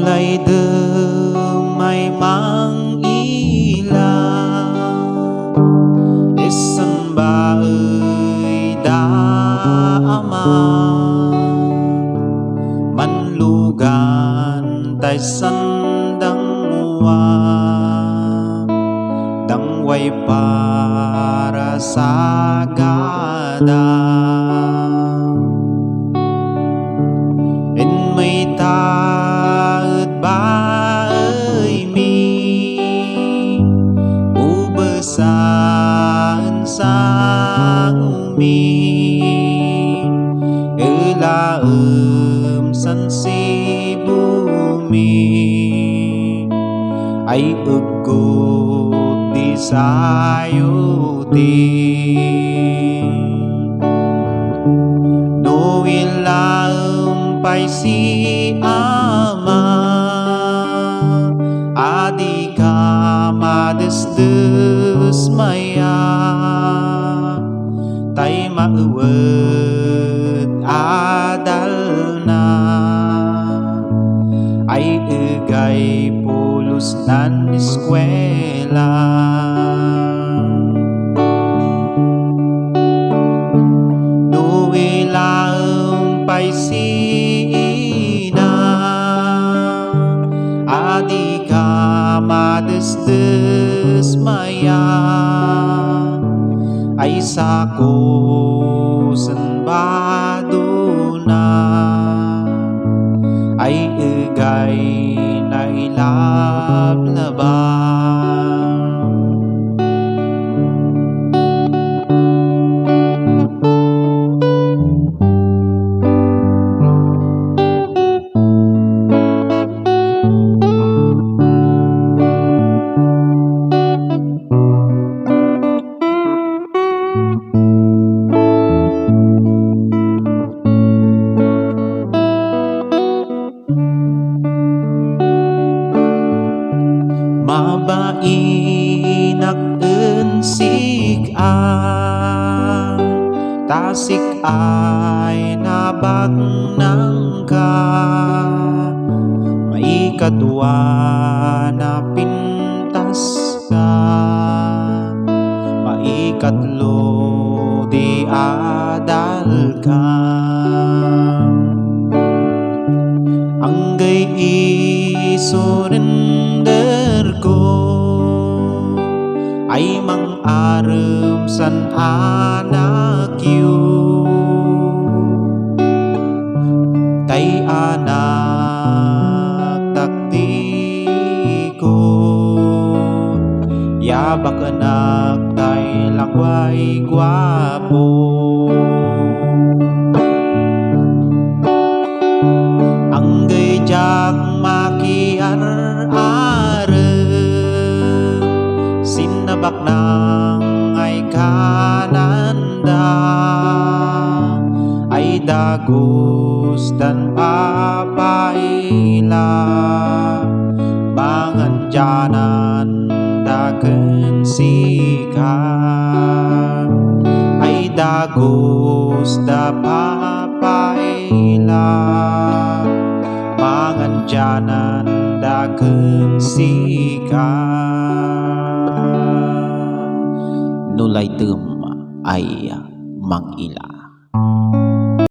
Nulay may mang ilang isan ba daama manlugan tay sandang uwa dangway para sa gada en may taet bae mi ubesan sang umi san si bumi ay ugot di sayuti no ilaem pay si ama adi ka madesdes maya tay mauwet adal na ay egay pulos nan eskwela no ilaem pay si ina adi ka madesdes maya ay sako senbaduna ay egay na ilablaban mabainak ensik tasik ay nabag nangka maikadwa na pintas ka maikatlo di adal ka anggay surrender ko ay mang-arem san anak yu tay anak takdi ko yabak anak tay lakway gwapo anggay jak sinabak nang ay kananda ay dagos dan papaila manganjanan daken sika ay dagos da papaila manganjanan daken sika nulay ay mangila.